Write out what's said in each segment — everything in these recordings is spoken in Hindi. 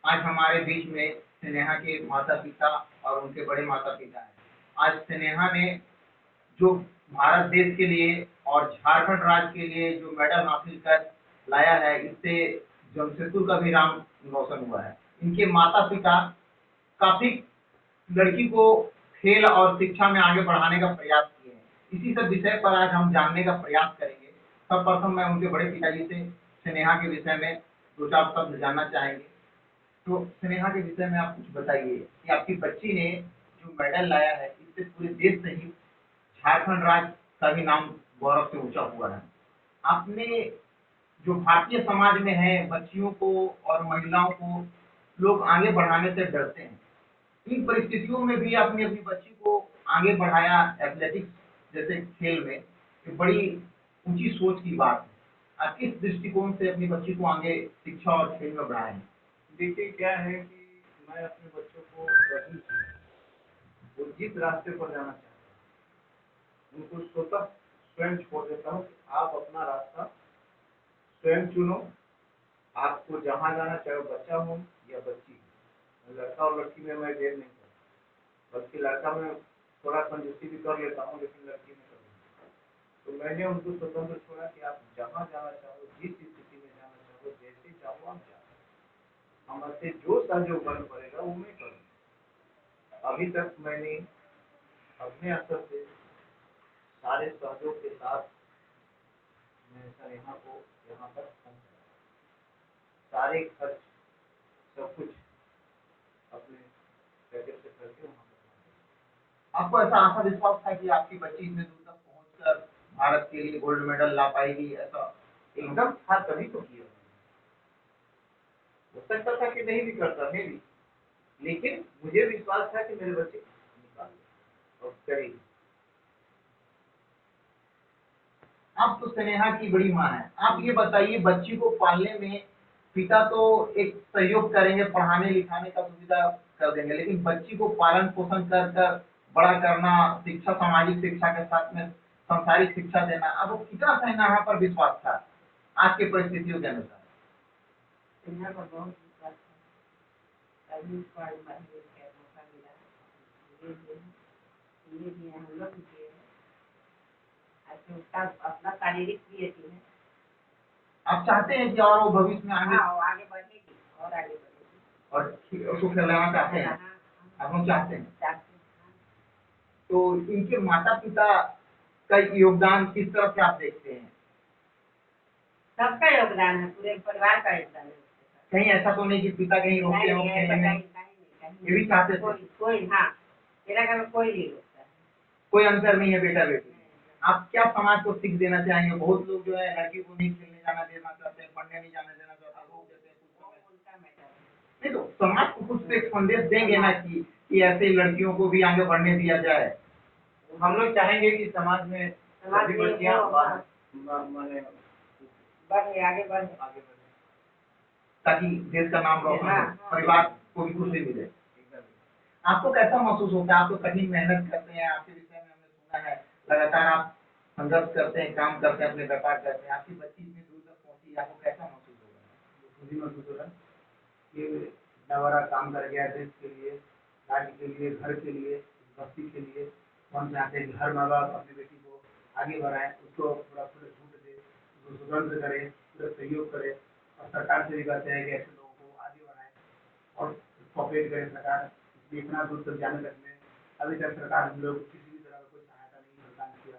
आज हमारे बीच में स्नेहा के माता-पिता और उनके बड़े माता-पिता हैं। आज स्नेहा ने जो भारत देश के लिए और झारखंड राज्य के लिए जो मेडल हासिल कर लाया है, इससे जमशेदपुर का भी नाम रोशन हुआ है। इनके माता-पिता काफ़ी लड़की को खेल और शिक्षा में आगे बढ़ाने का प्रयास किए हैं। इसी सब विषय पर आज हम जानने का प्रयास करेंगे। सर्वप्रथम मैं उनके बड़े पिताजी से स्नेहा के विषय में 2-4 शब्द जानना चाहेंगे। तो स्नेहा के विषय में आप कुछ बताइए कि आपकी बच्ची ने जो मेडल लाया है, इससे पूरे देश सहित झारखंड राज्य का भी नाम गौरव से ऊँचा हुआ है। आपने जो भारतीय समाज में है, बच्चियों को और महिलाओं को लोग आगे बढ़ाने से डरते हैं। इन परिस्थितियों में भी आपने अपनी बच्ची को आगे बढ़ाया एथलेटिक्स जैसे खेल में, ये बड़ी ऊँची सोच की बात है। आप किस दृष्टिकोण से अपनी बच्ची को आगे शिक्षा और खेल में बढ़ाएँ? देखिए क्या है कि मैं अपने बच्चों को वही वो जिस रास्ते पर जाना चाहते हैं उनको स्वतः स्वयं छोड़ देता हूँ कि आप अपना रास्ता स्वयं चुनो। आपको जहाँ जाना चाहे बच्चा हो या बच्ची हो, लड़का और लड़की में मैं भेद नहीं करता, बल्कि लड़का में थोड़ा कंजूसी भी कर लेता हूँ लेकिन लड़की में कभी। तो मैंने उनको स्वतंत्र छोड़ा कि आप जहाँ जाना चाहो, जिस स्थिति में जाना चाहो, जैसे चाहो आप जाओ, हमसे जो सहयोग बन पड़ेगा वो मैं करूँगा। अभी तक मैंने अपने स्तर से सारे सहयोग के साथ मैं स्नेहा को यहाँ तक पहुँचाया। सारे खर्च सब कुछ अपने पैकेट से करके वहाँ तक। आपको ऐसा आशा विश्वास था कि आपकी बच्ची इतने दूर तक पहुँचकर भारत के लिए गोल्ड मेडल ला पाएगी, ऐसा? एकदम था तभी तो किया। हो सकता था कि नहीं भी करता मैं भी, लेकिन मुझे विश्वास था कि मेरे बच्चे निकाल लेंगे और करेंगे। आप तो स्नेहा की बड़ी माँ हैं। आप ये बताइए, बच्ची को पालने में पिता तो एक सहयोग करेंगे, पढ़ाने-लिखाने का सुविधा कर देंगे, लेकिन बच्ची को पालन-पोषण कर कर बड़ा करना, शिक्षा, सामाजिक शिक्षा के साथ में सांसारिक शिक्षा देना, अब वो कितना स्नेहा पर विश्वास था आज की परिस्थितियों के अनुसार? स्नेहा पर बहुत विश्वास था। तभी उसको आज बढ़ने का मौका मिला। ये हम लोग भी किए हैं। आज उसका अपना शारीरिक भी यकीन है। आप चाहते हैं कि और वो भविष्य में आगे? हाँ, वो आगे बढ़ेगी और आगे बढ़ेगी। और उसको खिलाना चाहते हैं? हाँ, आप लोग चाहते हैं? चाहते हैं। तो इनके माता-पिता का योगदान किस तरह से आप देखते हैं? सबका योगदान है, पूरे परिवार का योगदान है। कहीं ऐसा तो नहीं कि पिता कहीं रोकते हो खेलने में? ये भी चाहते थे? कोई हाँ, मेरा घर में कोई नहीं रोकता है। कोई अंतर नहीं है बेटा-बेटी? आप क्या समाज को सीख देना चाहेंगे? बहुत लोग जो है लड़की को नहीं खेलने जाना देना चाहते हैं, पढ़ने नहीं जाने देना चाहते हैं, रोक देते हैं कुछ समय। उनका मैटर है। नहीं तो समाज को कुछ तो एक संदेश देंगे ना कि ऐसे लड़कियों को भी आगे बढ़ने दिया जाए। हम लोग चाहेंगे कि समाज में सभी बच्चियाँ माने बढ़े, आगे बढ़े। ताकि देश का नाम रोशन हो, परिवार को भी खुशी मिले। आपको कैसा महसूस होता है? आप तो कठिन मेहनत करते हैं, आपके विषय में हमने सुना है, लगातार आप संघर्ष करते हैं, काम करते हैं, अपने व्यापार करते हैं। आपकी बच्ची इतनी दूर तक पहुँची, आपको कैसा महसूस हो रहा है? खुशी महसूस हो रहा है कि इतना बड़ा काम कर गया देश के लिए, राज्य के लिए, घर के लिए, बस्ती के लिए। हम चाहते हैं कि हर माँ बाप अपनी बेटी को आगे बढ़ाएं, उसको पूरा पूरा छूट दे, उसको स्वतंत्र करे, पूरा सहयोग करे। और सरकार से भी कहते हैं कि ऐसे लोगों को आगे बढ़ाएं और कोऑपरेट करे सरकार। इसलिए इतना दूर तक जाने तक में अभी तक सरकार हम लोग किसी भी तरह का कोई सहायता नहीं प्रदान किया।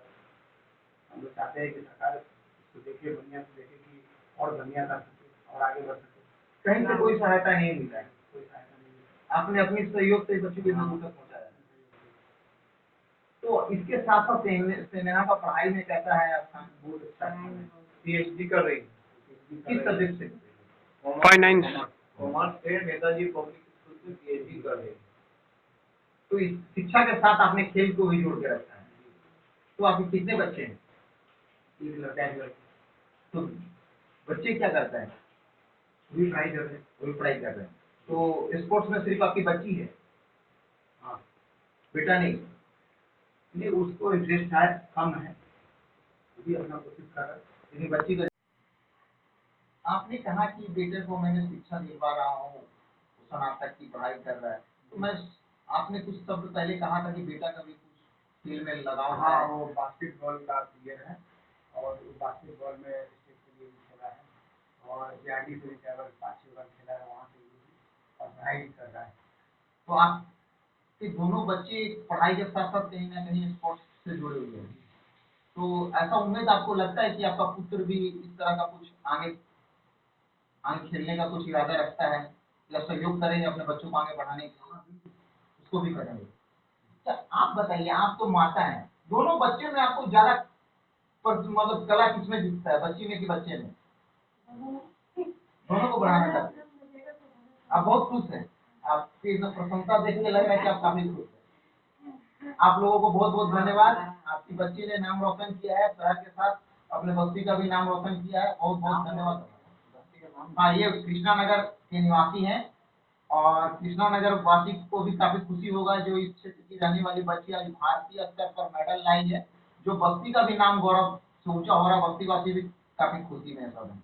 हम लोग चाहते हैं कि सरकार इसको देखे, बढ़िया से देखे कि और बढ़िया कर सके और आगे बढ़ सके। कहीं से कोई सहायता नहीं मिला है? कोई सहायता नहीं मिली। आपने अपने सहयोग से बच्ची को इतना दूर तक पहुँचाया है। तो इसके साथ साथ स्नेहा का पढ़ाई में कैसा है आपका? बहुत अच्छा है। पीएचडी कर रही है। किस सब्जेक्ट से? फाइनेंस। कॉमर्स से नेताजी पब्लिक स्कूल से पीएचडी कर रही है। तो इस शिक्षा के साथ आपने खेल को भी जोड़ के रखा है। तो आपके कितने बच्चे हैं? एक लड़का है, एक लड़की। तो बच्चे क्या करते हैं? वो भी पढ़ाई कर रहे हैं। वो भी पढ़ाई कर रहे हैं। तो स्पोर्ट्स में सिर्फ आपकी बच्ची है? हाँ। बेटा नहीं? नहीं, उसको इंटरेस्ट है, कम है, वो भी अपना कोशिश कर रहा है, लेकिन बच्ची को आपने कहा कि बेटे को मैंने शिक्षा दिलवा रहा हूँ, स्नातक की पढ़ाई कर रहा है। तो मैं आपने कुछ शब्द पहले कहा था कि बेटा का भी कुछ खेल में लगाव हाँ, है। वो बास्केटबॉल का प्लेयर है और वो बास्केटबॉल में स्टेट के लिए भी खेला है और जेआरडी से भी केवल 5-6 बार खेला है, वहाँ से भी और पढ़ाई भी कर रहा है। तो आपके दोनों बच्चे पढ़ाई के साथ साथ कहीं ना कहीं स्पोर्ट्स से जुड़े हुए हैं। तो ऐसा उम्मीद आपको लगता है कि आपका पुत्र भी इस तरह का कुछ आगे आगे खेलने का कुछ इरादा रखता है या सहयोग करेंगे अपने बच्चों को आगे बढ़ाने के लिए? उसको भी करेंगे। अच्छा आप बताइए, आप तो माता हैं, दोनों बच्चे में आपको ज्यादा मतलब कला किसमें दिखता है, बच्ची में कि बच्चे में? दोनों को बढ़ाना चाहते हैं। आप बहुत खुश हैं, आपकी जो प्रशंसा देख के लग रहा है कि आप काफी खुश हैं। आप लोगों को बहुत बहुत धन्यवाद। आपकी बच्ची ने नाम रोशन किया है, शहर के साथ अपने बस्ती का भी नाम रोशन किया है, बहुत बहुत धन्यवाद। हाँ, ये कृष्णा नगर के निवासी हैं और कृष्णा नगर वासी को भी काफी खुशी होगा जो इस क्षेत्र की रहने वाली बच्ची आज भारतीय स्तर पर मेडल लाई है, जो बस्ती का भी नाम गौरव से ऊंचा हो रहा है। बस्ती वासी भी काफी खुशी में है सब।